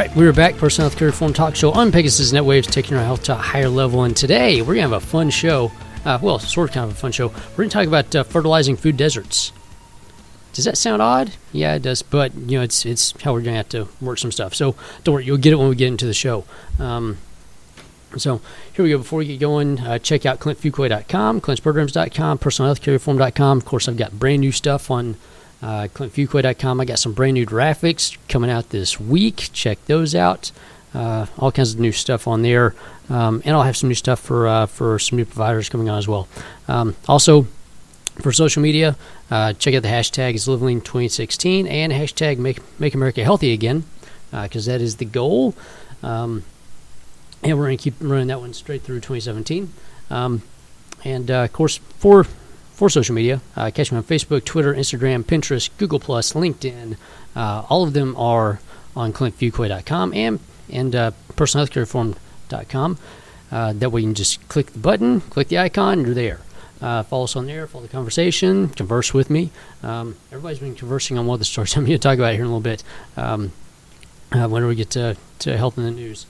right, we're back. Personal Health Care Reform Talk Show on Pegasus Netwaves, taking our health to a higher level. And today we're going to have a fun show. Well, sort of kind of a fun show. We're going to talk about fertilizing food deserts. Does that sound odd? Yeah, it does. But, you know, it's how we're going to have to work some stuff. So don't worry, you'll get it when we get into the show. So here we go. Before we get going, check out clintfuquay.com, clintsprograms.com, personalhealthcarereform.com. Of course, I've got brand new stuff on clintfuquay.com. I got some brand new graphics coming out this week. Check those out. All kinds of new stuff on there. And I'll have some new stuff for some new providers coming on as well. Also, for social media, check out the hashtag is LiveLean2016 and hashtag Make America Healthy Again, because that is the goal. And we're going to keep running that one straight through 2017. And, of course, for social media, catch me on Facebook, Twitter, Instagram, Pinterest, Google+, LinkedIn. All of them are on clintfuquay.com and personalhealthcarereform.com. That way you can just click the button, click the icon, and you're there. Follow us on there, follow the conversation, converse with me. Everybody's been conversing on one of the stories I'm going to talk about here in a little bit whenever we get to health in the news.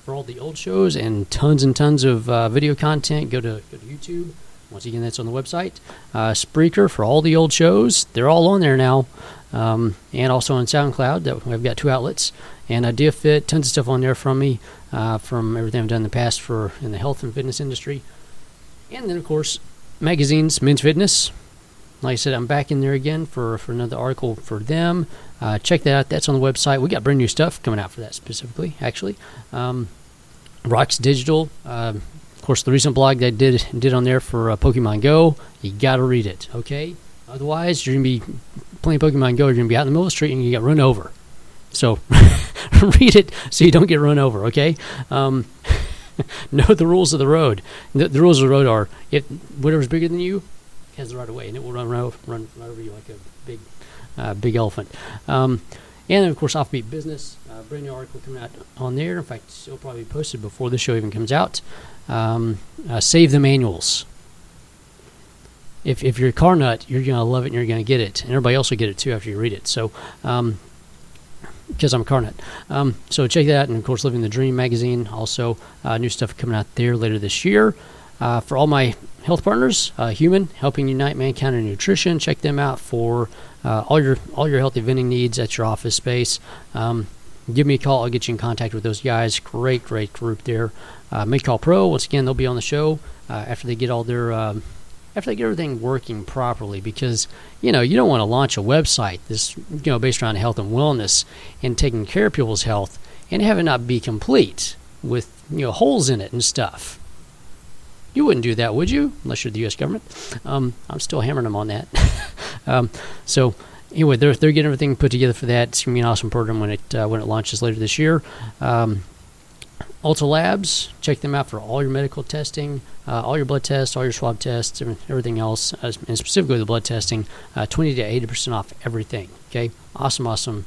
For all the old shows and tons of video content, go to YouTube. Once again, that's on the website. Spreaker for all the old shows. They're all on there now. And also on SoundCloud. We've got 2 outlets. And DeaFit, tons of stuff on there from me, from everything I've done in the past in the health and fitness industry. And then, of course, magazines, Men's Fitness. Like I said, I'm back in there again for another article for them. Check that out. That's on the website. We got brand new stuff coming out for that specifically, actually. Rocks Digital. Of course, the recent blog that I did on there for Pokemon Go. You got to read it, okay? Otherwise, you're going to be playing Pokemon Go. You're going to be out in the middle of the street and you get run over. So read it so you don't get run over, okay? Know the rules of the road. The rules of the road are if whatever's bigger than you has the right of way, and it will run right over you like a big elephant. And then, of course, Offbeat Business, brand new article coming out on there. In fact, it'll probably be posted before the show even comes out. Save the manuals. If you're a car nut, you're going to love it and you're going to get it. And everybody else will get it too after you read it. So, because I'm a car nut. So check that out. And, of course, Living the Dream magazine. Also, new stuff coming out there later this year. For all my health partners, Human, helping unite mankind in nutrition. Check them out for all your healthy vending needs at your office space. Give me a call. I'll get you in contact with those guys. Great group there. Make-Call Pro, once again, they'll be on the show after they get all their after they get everything working properly, because you don't want to launch a website this based around health and wellness and taking care of people's health and have it not be complete with holes in it and stuff. You wouldn't do that, would you? Unless you're the U.S. government. I'm still hammering them on that. So anyway, they're getting everything put together for that. It's gonna be an awesome program when it launches later this year. Ultra Labs, check them out for all your medical testing, all your blood tests, all your swab tests, everything else, and specifically the blood testing. 20 to 80% off everything. Okay, awesome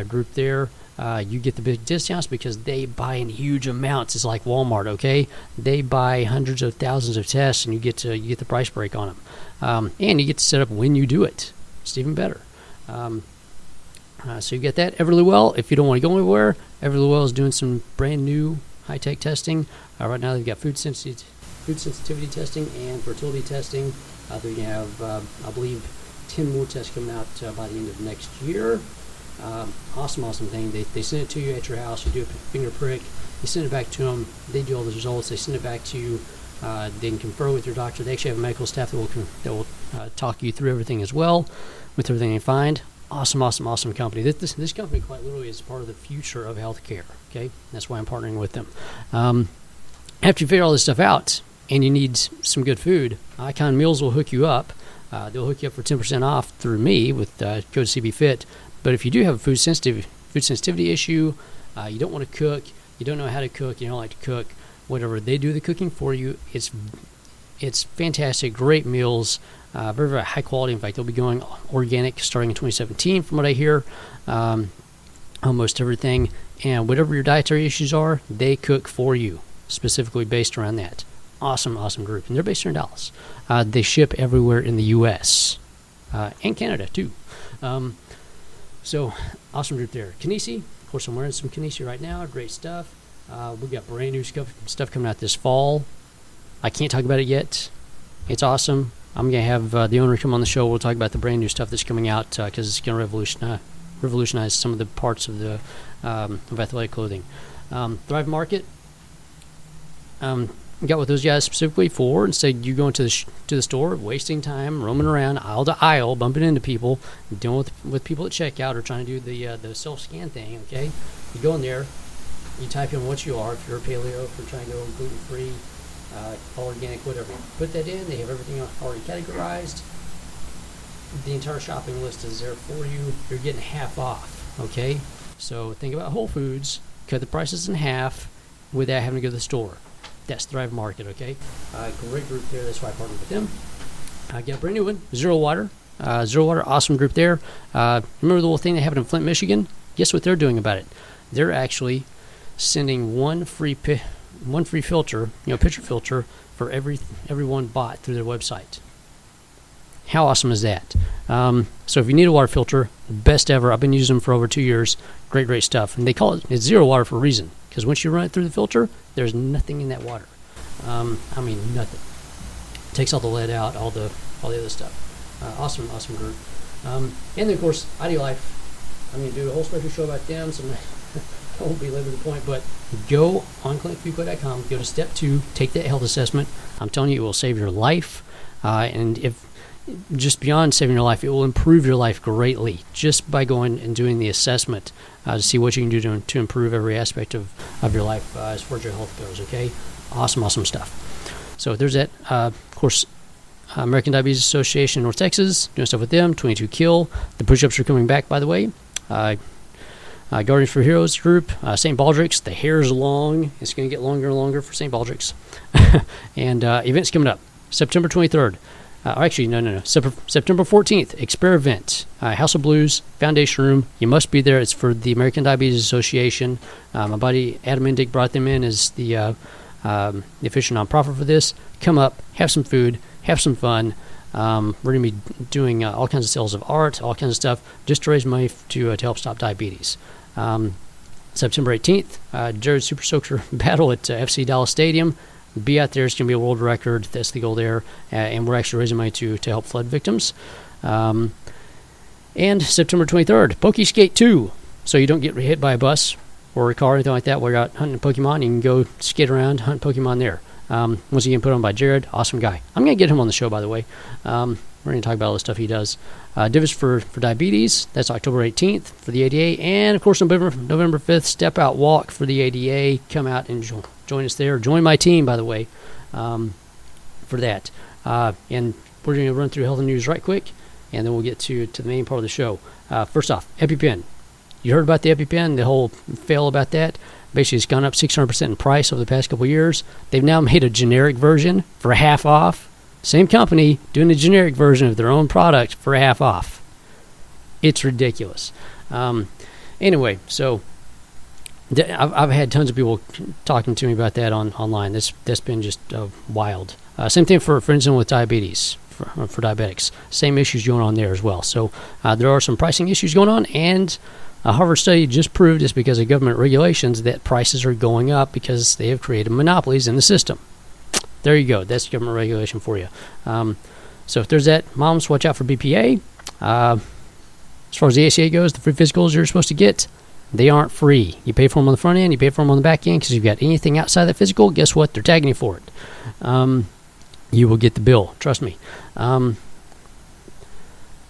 group there. You get the big discounts because they buy in huge amounts. It's like Walmart, okay? They buy hundreds of thousands of tests, and you get the price break on them, and you get to set up when you do it. It's even better. So you get that. Everlywell, if you don't want to go anywhere, Everlywell is doing some brand new high-tech testing. Right now they've got food sensitivity testing and fertility testing. They're going to have, I believe, 10 more tests coming out by the end of next year. Awesome thing. They send it to you at your house. You do a finger prick. You send it back to them. They do all the results. They send it back to you. They can confer with your doctor. They actually have a medical staff that will talk you through everything as well, with everything they find. Awesome company. This company quite literally is part of the future of healthcare. Okay, that's why I'm partnering with them. After you figure all this stuff out and you need some good food, Icon Meals will hook you up. They'll hook you up for 10% off through me with code CBFIT. But if you do have a food sensitivity issue, you don't want to cook, you don't know how to cook, you don't like to cook, whatever, they do the cooking for you. It's fantastic, great meals, very high quality. In fact, they'll be going organic starting in 2017 from what I hear, almost everything. And whatever your dietary issues are, they cook for you, specifically based around that. Awesome group. And they're based here in Dallas. They ship everywhere in the U.S. And Canada, too. So, awesome group there. Kinesi, of course, I'm wearing some Kinesia right now. Great stuff. We've got brand new stuff coming out this fall. I can't talk about it yet. It's awesome. I'm going to have the owner come on the show. We'll talk about the brand new stuff that's coming out because it's going to revolutionize some of the parts of the of athletic clothing. Thrive Market. Got with those guys specifically for instead you going to the store, wasting time roaming around aisle to aisle, bumping into people, dealing with people at checkout or trying to do the self-scan thing. Okay, you go in there, you type in what you are. If you're a paleo, if you're trying to go gluten-free, all organic, whatever, you put that in. They have everything already categorized. The entire shopping list is there for you. You're getting half off. Okay, so think about Whole Foods. Cut the prices in half without having to go to the store. That's Thrive Market, okay? Great group there. That's why I partnered with them. I got a brand new one, Zero Water. Zero Water, awesome group there. Remember the little thing they have in Flint, Michigan? Guess what they're doing about it? They're actually sending one free filter, pitcher filter for everyone bought through their website. How awesome is that? So if you need a water filter, best ever. I've been using them for over 2 years. Great stuff. And they call it's Zero Water for a reason. Because once you run it through the filter, there's nothing in that water. Nothing. It takes all the lead out, all the other stuff. Awesome group. And then, of course, Ideal Life. I'm going to do a whole special show about them, so I won't be limited to the point. But go on clinicfuco.com, go to step 2, take that health assessment. I'm telling you, it will save your life. And if just beyond saving your life, it will improve your life greatly just by going and doing the assessment to see what you can do to improve every aspect of your life as far as your health goes, okay? Awesome stuff. So there's that. Of course, American Diabetes Association North Texas, doing stuff with them, 22 Kill. The push-ups are coming back, by the way. Guardians for Heroes group, St. Baldrick's. The hair is long. It's going to get longer and longer for St. Baldrick's. And events coming up, September 23rd. September 14th, Experiment, House of Blues, Foundation Room. You must be there. It's for the American Diabetes Association. My buddy Adam Indig brought them in as the official nonprofit for this. Come up, have some food, have some fun. We're going to be doing all kinds of sales of art, all kinds of stuff, just to raise money to help stop diabetes. September 18th, Jared Super Soaker Battle at FC Dallas Stadium. Be out there. It's going to be a world record. That's the goal there. And we're actually raising money to help flood victims. And September 23rd, Poke Skate 2. So you don't get hit by a bus or a car or anything like that while you're out hunting Pokemon. You can go skate around, hunt Pokemon there. Once again, put on by Jared. Awesome guy. I'm going to get him on the show, by the way. We're going to talk about all the stuff he does. Divas for Diabetes. That's October 18th for the ADA. And, of course, November 5th, Step Out Walk for the ADA. Come out and join us there. Join my team, by the way, for that. And we're going to run through health and news right quick, and then we'll get to the main part of the show. First off, EpiPen. You heard about the EpiPen, the whole fail about that. Basically, it's gone up 600% in price over the past couple of years. They've now made a generic version for half off. Same company doing a generic version of their own product for half off. It's ridiculous. Anyway, so I've had tons of people talking to me about that online. That's been just wild. Same thing for instance with diabetes, for diabetics. Same issues going on there as well. So there are some pricing issues going on, and a Harvard study just proved it's because of government regulations that prices are going up because they have created monopolies in the system. There you go. That's government regulation for you. So if there's that, moms, watch out for BPA. As far as the ACA goes, the free physicals you're supposed to get, they aren't free. You pay for them on the front end, you pay for them on the back end, because if you've got anything outside that physical, guess what? They're tagging you for it. You will get the bill. Trust me.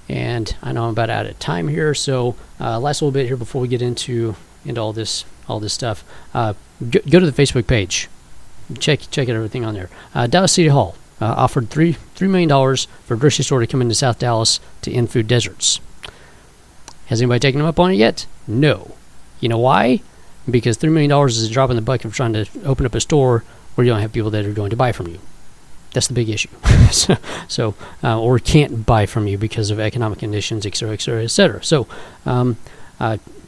And I know I'm about out of time here, so last little bit here before we get into all this stuff. Go to the Facebook page. Check out everything on there. Dallas City Hall offered $3 million for a grocery store to come into South Dallas to end food deserts. Has anybody taken them up on it yet? No. You know why? Because $3 million is a drop in the bucket of trying to open up a store where you don't have people that are going to buy from you. That's the big issue. Or can't buy from you because of economic conditions, et cetera, et cetera, et cetera. So, come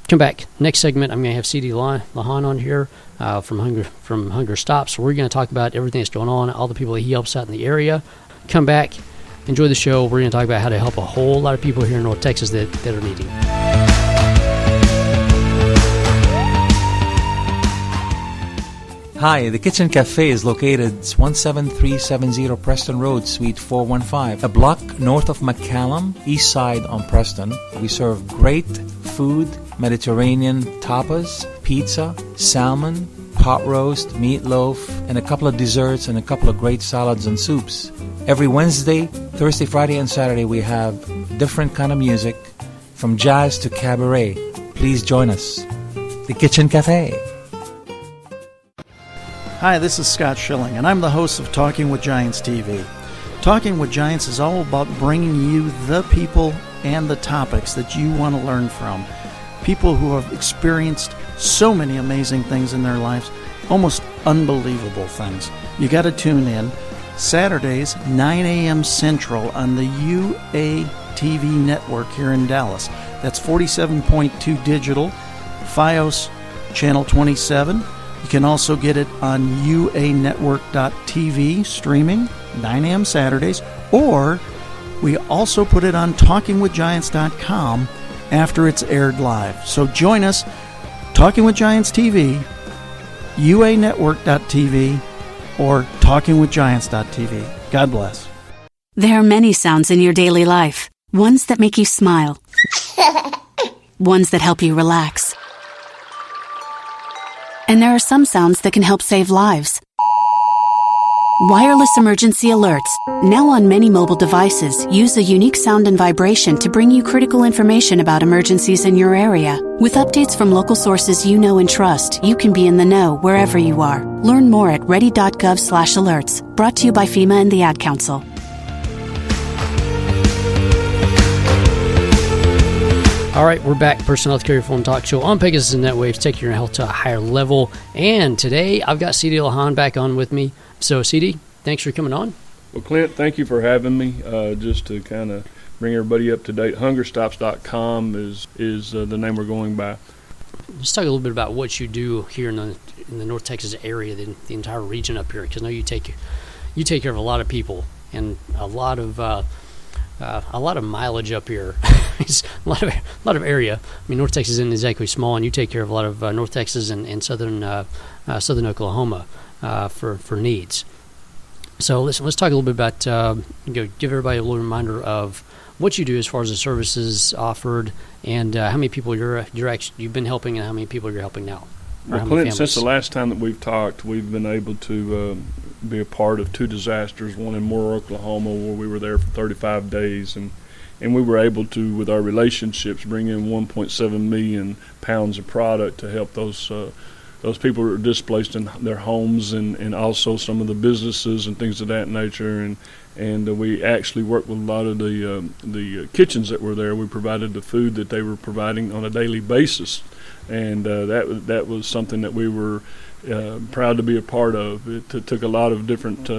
back. Next segment, I'm going to have CD Lawhon on here from Hunger Stops. We're going to talk about everything that's going on, all the people that he helps out in the area. Come back. Enjoy the show. We're going to talk about how to help a whole lot of people here in North Texas that are needing. Hi, the Kitchen Cafe is located 17370 Preston Road, Suite 415, a block north of McCallum, east side on Preston. We serve great food, Mediterranean tapas, pizza, salmon, pot roast, meatloaf, and a couple of desserts and a couple of great salads and soups. Every Wednesday, Thursday, Friday, and Saturday we have different kind of music, from jazz to cabaret. Please join us. The Kitchen Cafe. Hi, this is Scott Schilling, and I'm the host of Talking with Giants TV. Talking with Giants is all about bringing you the people and the topics that you want to learn from. People who have experienced so many amazing things in their lives, almost unbelievable things. You got to tune in Saturdays, 9 a.m. Central on the UATV network here in Dallas. That's 47.2 digital, FiOS channel 27. You can also get it on uanetwork.tv streaming, 9 a.m. Saturdays, or we also put it on talkingwithgiants.com after it's aired live. So join us, Talking with Giants TV, uanetwork.tv, or talkingwithgiants.tv. God bless. There are many sounds in your daily life. Ones that make you smile. Ones that help you relax. And there are some sounds that can help save lives. Wireless emergency alerts, now on many mobile devices, use a unique sound and vibration to bring you critical information about emergencies in your area. With updates from local sources you know and trust, you can be in the know wherever you are. Learn more at ready.gov/alerts. Brought to you by FEMA and the Ad Council. All right, we're back. Personal Health Care Reform Talk Show on Pegasus and NetWaves, taking your health to a higher level. And today, I've got CD Lawhon back on with me. So, CD, thanks for coming on. Well, Clint, thank you for having me. Just to kind of bring everybody up to date, hungerstops.com is the name we're going by. Let's talk a little bit about what you do here in the North Texas area, the entire region up here, because I know you take care of a lot of people and a lot of mileage up here. It's a lot of area. I mean, North Texas isn't exactly small, and you take care of a lot of North Texas and southern Oklahoma for needs. So let's talk a little bit about give everybody a little reminder of what you do as far as the services offered and how many people you've been helping and how many people you're helping now. Well, Clint, since the last time that we've talked, we've been able to be a part of two disasters, one in Moore, Oklahoma, where we were there for 35 days, and we were able to, with our relationships, bring in 1.7 million pounds of product to help those people who are displaced in their homes and also some of the businesses and things of that nature. And we actually worked with a lot of the kitchens that were there. We provided the food that they were providing on a daily basis. And that was something that we were proud to be a part of. It took a lot of different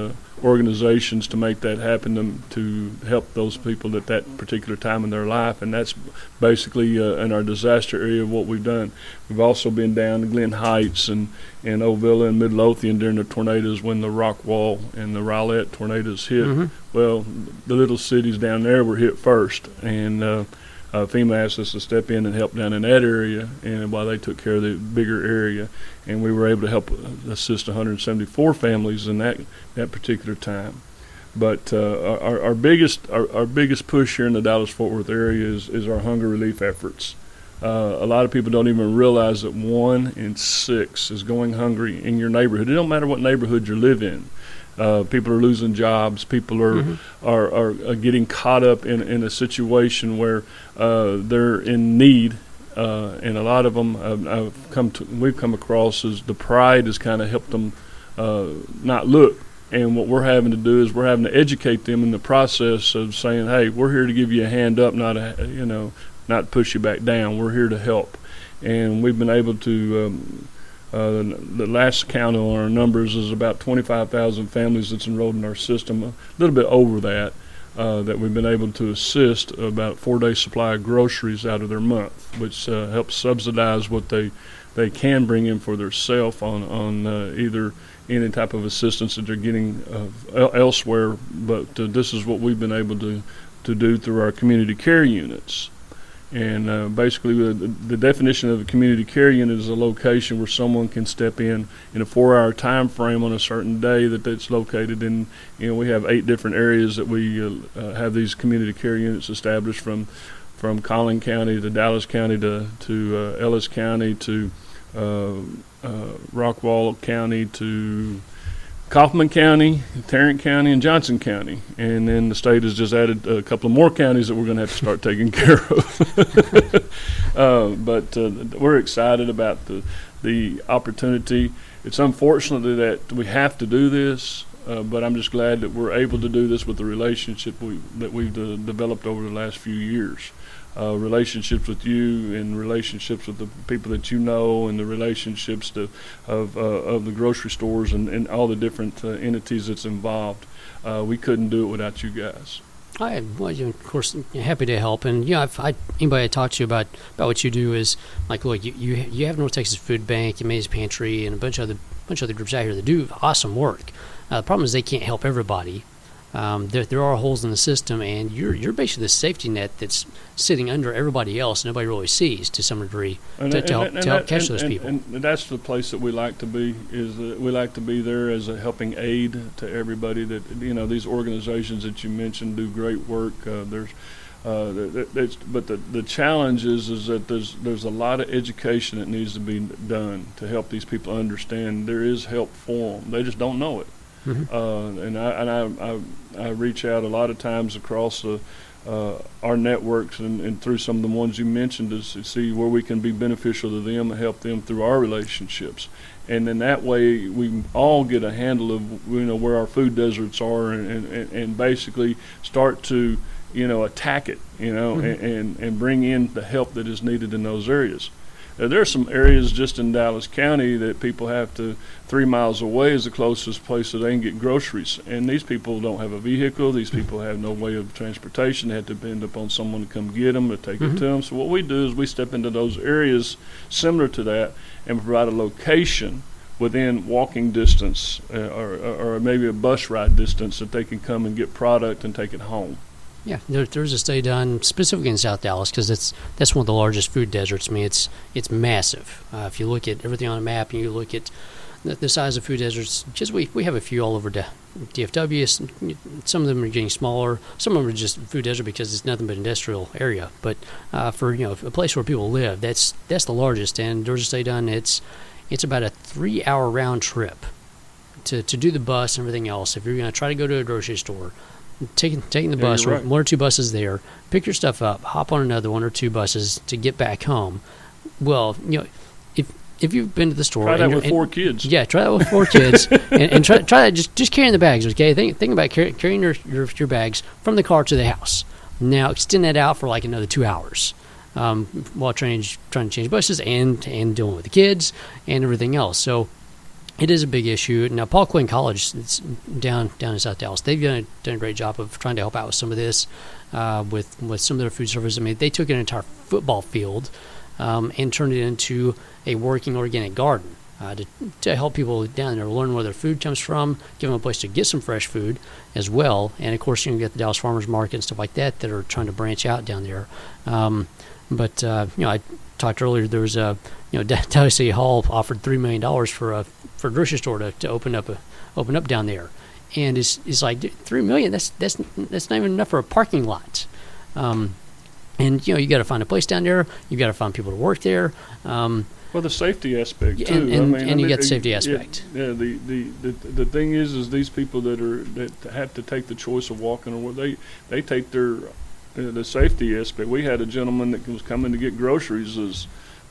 organizations to make that happen, to help those people at that particular time in their life, and that's basically in our disaster area what we've done. We've also been down to Glen Heights and Ovilla and Midlothian during the tornadoes when the Rockwall and the Rowlett tornadoes hit. Mm-hmm. Well, the little cities down there were hit first, and FEMA asked us to step in and help down in that area, and while they took care of the bigger area, and we were able to help assist 174 families in that particular time. But our biggest push here in the Dallas-Fort Worth area is our hunger relief efforts. A lot of people don't even realize that 1 in 6 is going hungry in your neighborhood. It don't matter what neighborhood you live in. People are losing jobs. People are getting caught up in a situation where they're in need, and a lot of them we've come across is the pride has kind of helped them not look. And what we're having to do is we're having to educate them in the process of saying, "Hey, we're here to give you a hand up, not push you back down. We're here to help." And we've been able to. The last count on our numbers is about 25,000 families that's enrolled in our system, a little bit over that we've been able to assist about 4-day supply of groceries out of their month, which helps subsidize what they can bring in for their self on either any type of assistance that they're getting elsewhere. But this is what we've been able to do through our community care units. And basically, the definition of a community care unit is a location where someone can step in a 4-hour time frame on a certain day that's located in. We have 8 different areas that we have these community care units established from Collin County to Dallas County to Ellis County to Rockwall County to Kaufman County, Tarrant County, and Johnson County. And then the state has just added a couple of more counties that we're going to have to start taking care of. But we're excited about the opportunity. It's unfortunate that we have to do this, but I'm just glad that we're able to do this with the relationship that we've developed over the last few years. Relationships with you and relationships with the people that you know and the relationships of the grocery stores and all the different entities that's involved. We couldn't do it without you guys. Of course, happy to help. And anybody I talk to about what you do is like, look, you have North Texas Food Bank, Amazing Pantry, and a bunch of other groups out here that do awesome work. The problem is they can't help everybody. There are holes in the system, and you're basically the safety net that's sitting under everybody else. Nobody really sees to some degree to help catch those people. And that's the place that we like to be. Is that we like to be there as a helping aid to everybody. That these organizations that you mentioned do great work. But the challenge is that there's a lot of education that needs to be done to help these people understand there is help for them. They just don't know it. Mm-hmm. And I reach out a lot of times across our networks and through some of the ones you mentioned to see where we can be beneficial to them and help them through our relationships. And then that way we all get a handle of where our food deserts are and basically start to attack it mm-hmm. and bring in the help that is needed in those areas. There are some areas just in Dallas County that people have to 3 miles away is the closest place that they can get groceries. And these people don't have a vehicle. These people have no way of transportation. They have to depend upon someone to come get them or take mm-hmm. it to them. So what we do is we step into those areas similar to that and provide a location within walking distance or maybe a bus ride distance that they can come and get product and take it home. Yeah, there's a study done specifically in South Dallas because that's one of the largest food deserts. I mean, it's massive. If you look at everything on a map and you look at the size of food deserts, just we have a few all over DFW. Some of them are getting smaller. Some of them are just food desert because it's nothing but industrial area. But for a place where people live, that's the largest. And there's a study done. It's about a 3-hour round trip to do the bus and everything else. If you're going to try to go to a grocery store. Taking the bus, right. 1 or 2 buses there, pick your stuff up, hop on another 1 or 2 buses to get back home. Well, if you've been to the store, try that with 4 kids. Yeah, try that with 4 kids, and try that just carrying the bags. Okay, think about carrying your bags from the car to the house. Now extend that out for like another 2 hours, while trying to change buses and dealing with the kids and everything else. So. It is a big issue. Now, Paul Quinn College, it's down in South Dallas. They've done a great job of trying to help out with some of this, with some of their food service. I mean, they took an entire football field and turned it into a working organic garden to help people down there learn where their food comes from, give them a place to get some fresh food as well. And, of course, you can get the Dallas Farmers Market and stuff like that are trying to branch out down there. But I talked earlier, there was Dallas City Hall offered $3 million for a grocery store to open up down there, and it's like $3 million. That's not even enough for a parking lot. And you got to find a place down there. You got to find people to work there. Well, the safety aspect too. And you got the safety aspect. Yeah. The thing is these people that have to take the choice of walking or they take the safety aspect. We had a gentleman that was coming to get groceries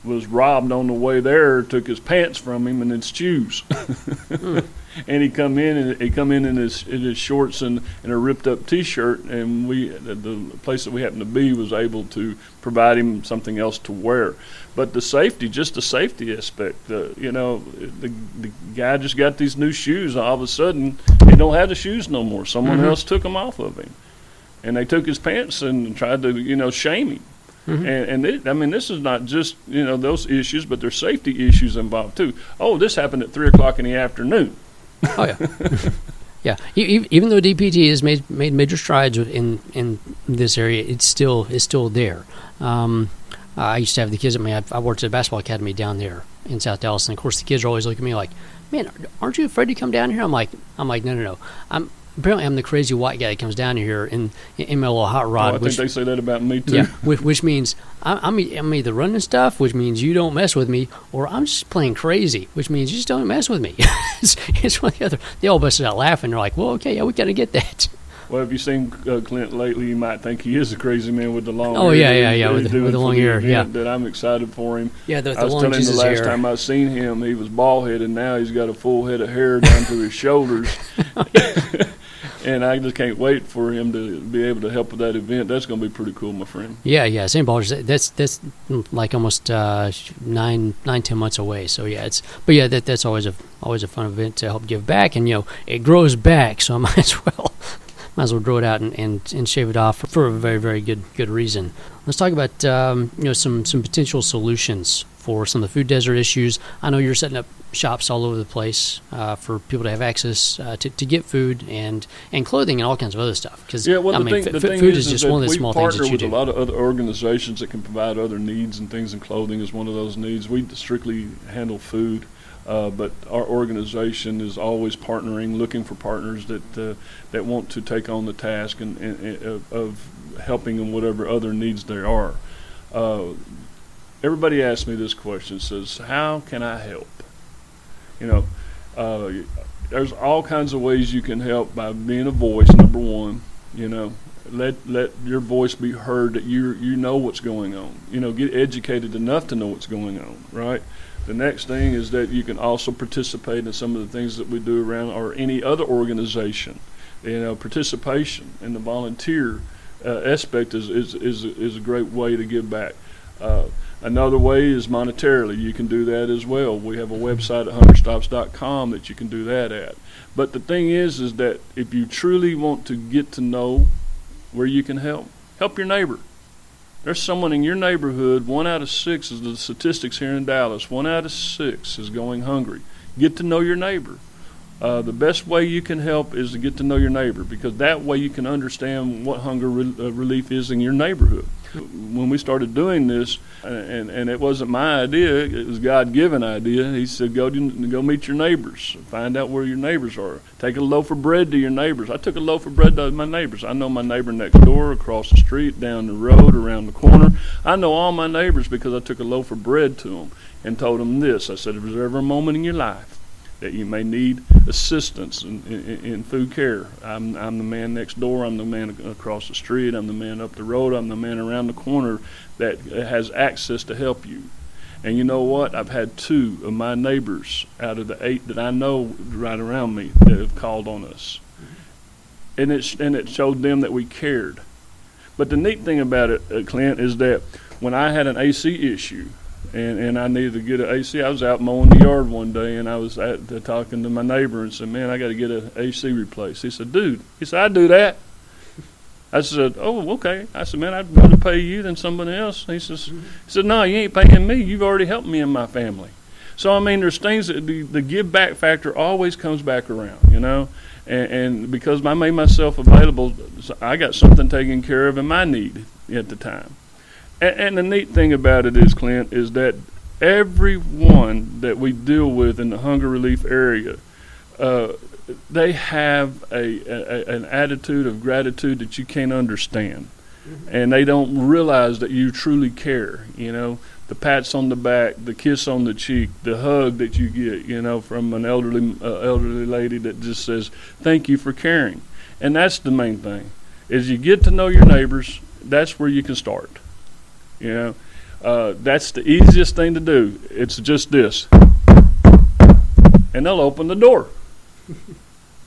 was robbed on the way there, took his pants from him and his shoes. And he come in in his shorts and a ripped up T-shirt, and the place that we happened to be was able to provide him something else to wear. But the safety aspect, the guy just got these new shoes, and all of a sudden he don't have the shoes no more. Someone mm-hmm. else took them off of him, and they took his pants and tried to shame him. Mm-hmm. And this is not just those issues, but there's safety issues involved too. Oh, this happened at 3:00 in the afternoon. Oh yeah. Yeah, even though DPT has made major strides in this area, it's still there. I used to have the kids at I worked at a basketball academy down there in South Dallas, and of course the kids are always looking at me like, "Man, aren't you afraid to come down here?" I'm like, no. Apparently I'm the crazy white guy that comes down here in my little hot rod. I think they say that about me too. Yeah, which means I'm either running stuff, which means you don't mess with me, or I'm just playing crazy, which means you just don't mess with me. it's one or the other. They all busted out laughing. They're like, "Well, okay, yeah, we got to get that." Well, if you've seen Clint lately, you might think he is a crazy man with the long hair. Oh, yeah, with the long hair, yeah. That I'm excited for him. Yeah, the I was long telling him the Jesus last hair. time I seen him, he was bald-headed. Now he's got a full head of hair down to his shoulders. And I just can't wait for him to be able to help with that event. That's going to be pretty cool, my friend. Yeah, St. Paul's. That's like almost 9-10 months away. So yeah, that's always a fun event to help give back, and it grows back. So I might as well grow it out and shave it off for a very, very good reason. Let's talk about some potential solutions for some of the food desert issues. I know you're setting up shops all over the place for people to have access to get food and clothing and all kinds of other stuff. Because the thing food is just one of the we small things that you partner do. with a lot of other organizations that can provide other needs, and things, and clothing is one of those needs. We strictly handle food. But our organization is always partnering, looking for partners that want to take on the task and of helping in whatever other needs there are. Everybody asks me this question, says, how can I help? There's all kinds of ways you can help by being a voice, number one. Let your voice be heard, that you know what's going on. Get educated enough to know what's going on, right? The next thing is that you can also participate in some of the things that we do around, or any other organization. Participation in the volunteer aspect is a great way to give back. Another way is monetarily. You can do that as well. We have a website at hungerstops.com that you can do that at. But the thing is that if you truly want to get to know where you can help your neighbor. There's someone in your neighborhood, 1 out of 6 is the statistics here in Dallas, 1 out of 6 is going hungry. Get to know your neighbor. The best way you can help is to get to know your neighbor, because that way you can understand what hunger relief is in your neighborhood. When we started doing this, and it wasn't my idea, it was a God-given idea. He said, go meet your neighbors, find out where your neighbors are. Take a loaf of bread to your neighbors. I took a loaf of bread to my neighbors. I know my neighbor next door, across the street, down the road, around the corner. I know all my neighbors because I took a loaf of bread to them and told them this. I said, if there's ever a moment in your life that you may need assistance in food care, I'm the man next door, I'm the man across the street, I'm the man up the road, I'm the man around the corner that has access to help you. And you know what? I've had 2 of my neighbors out of the 8 that I know right around me that have called on us. And it showed them that we cared. But the neat thing about it, Clint, is that when I had an AC issue, and I needed to get an AC. I was out mowing the yard one day, and I was talking to my neighbor and said, man, I got to get an AC replaced. He said, dude, I do that. I said, oh, okay. I said, man, I'd rather pay you than somebody else. He said, no, you ain't paying me. You've already helped me and my family. So, I mean, there's things that the give back factor always comes back around, and because I made myself available, I got something taken care of in my need at the time. And the neat thing about it is, Clint, is that everyone that we deal with in the hunger relief area, they have an attitude of gratitude that you can't understand. Mm-hmm. And they don't realize that you truly care. The pats on the back, the kiss on the cheek, the hug that you get, from an elderly lady that just says, thank you for caring. And that's the main thing, is you get to know your neighbors. That's where you can start. That's the easiest thing to do. It's just this. And they'll open the door.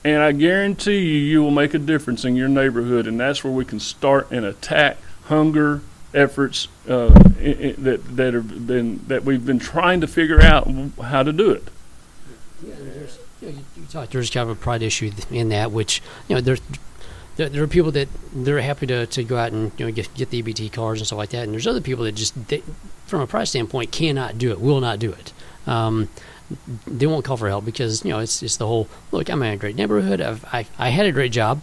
And I guarantee you will make a difference in your neighborhood, and that's where we can start and attack hunger efforts that we've been trying to figure out how to do it. You talked, there's kind of a pride issue in that, which there are people that they're happy to go out and get the EBT cards and stuff like that, and there's other people that just from a price standpoint cannot do it, will not do it. they won't call for help because it's the whole look. I'm in a great neighborhood. I had a great job,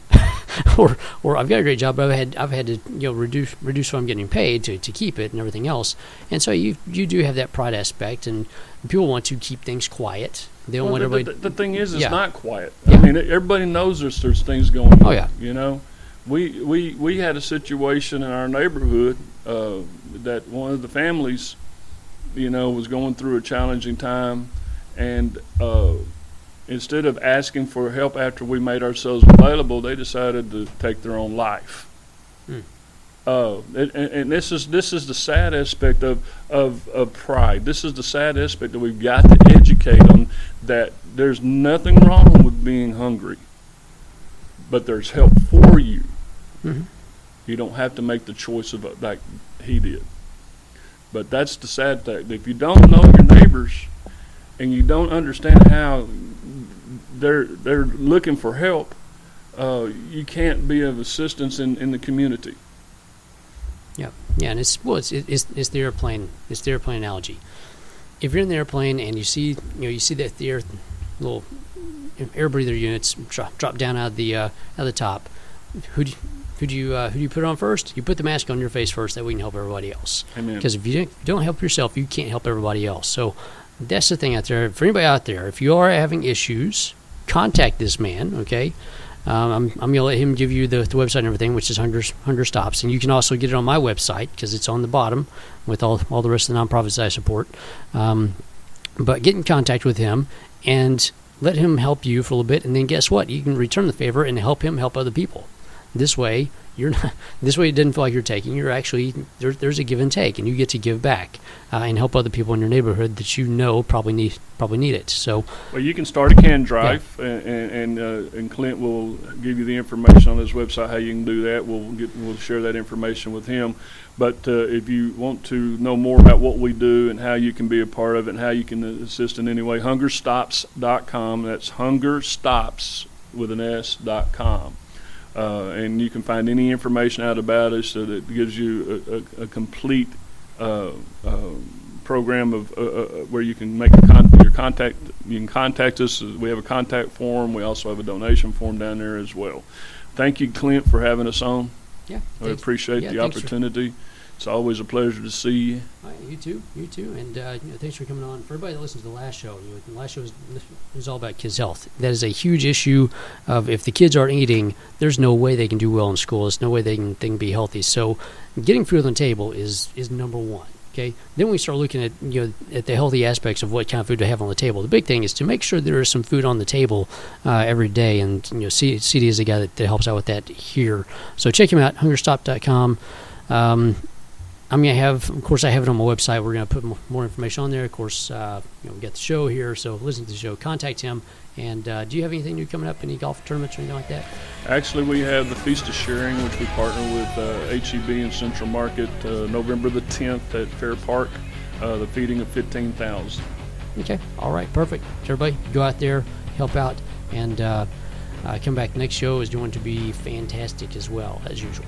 or I've got a great job, but I've had to reduce what I'm getting paid to keep it and everything else. And so you do have that pride aspect, and people want to keep things quiet. They don't want everybody. The thing is, it's not quiet. Yeah. I mean, everybody knows there's things going on. Oh yeah. We had a situation in our neighborhood that one of the families, was going through a challenging time, and instead of asking for help after we made ourselves available, they decided to take their own life. And this is the sad aspect of pride. This is the sad aspect that we've got to educate them that there's nothing wrong with being hungry, but there's help for you. Mm-hmm. You don't have to make the choice of it like he did. But that's the sad thing. If you don't know your neighbors and you don't understand how they're looking for help, you can't be of assistance in the community. Yeah, and it's the airplane. It's the airplane analogy. If you're in the airplane and you see that the little air breather units drop down out of the top, who do you put on first? You put the mask on your face first, that we can help everybody else. Amen. Because if you don't help yourself, you can't help everybody else. So that's the thing out there. For anybody out there, if you are having issues, contact this man. Okay. I'm going to let him give you the website and everything, which is Hunger Stops. And you can also get it on my website because it's on the bottom with all the rest of the nonprofits I support. But get in contact with him and let him help you for a little bit. And then guess what? You can return the favor and help him help other people. This way, it doesn't feel like you're taking. You're actually, there's a give and take, and you get to give back and help other people in your neighborhood that probably need it. So, well, you can start a can drive, and Clint will give you the information on his website how you can do that. We'll share that information with him. But if you want to know more about what we do and how you can be a part of it and how you can assist in any way, hungerstops.com. That's hungerstops with an S.com. And you can find any information out about us that gives you a complete program of where you can make your contact. You can contact us. We have a contact form. We also have a donation form down there as well. Thank you, Clint, for having us on. Yeah, I appreciate the opportunity. It's always a pleasure to see you. You too, and thanks for coming on. For everybody that listens to the last show, the last show is all about kids' health. That is a huge issue. Of if the kids aren't eating, there's no way they can do well in school. There's no way they can be healthy. So, getting food on the table is number one. Okay. Then we start looking at at the healthy aspects of what kind of food to have on the table. The big thing is to make sure there is some food on the table every day. And CD is the guy that helps out with that here. So check him out, hungerstop.com. I'm going to have, of course, I have it on my website. We're going to put more information on there. Of course, we got the show here, so listen to the show. Contact him. And do you have anything new coming up? Any golf tournaments or anything like that? Actually, we have the Feast of Sharing, which we partner with HEB in Central Market, November the 10th at Fair Park, the feeding of 15,000. Okay. All right. Perfect. So everybody, go out there, help out, and come back. The next show is going to be fantastic as well, as usual.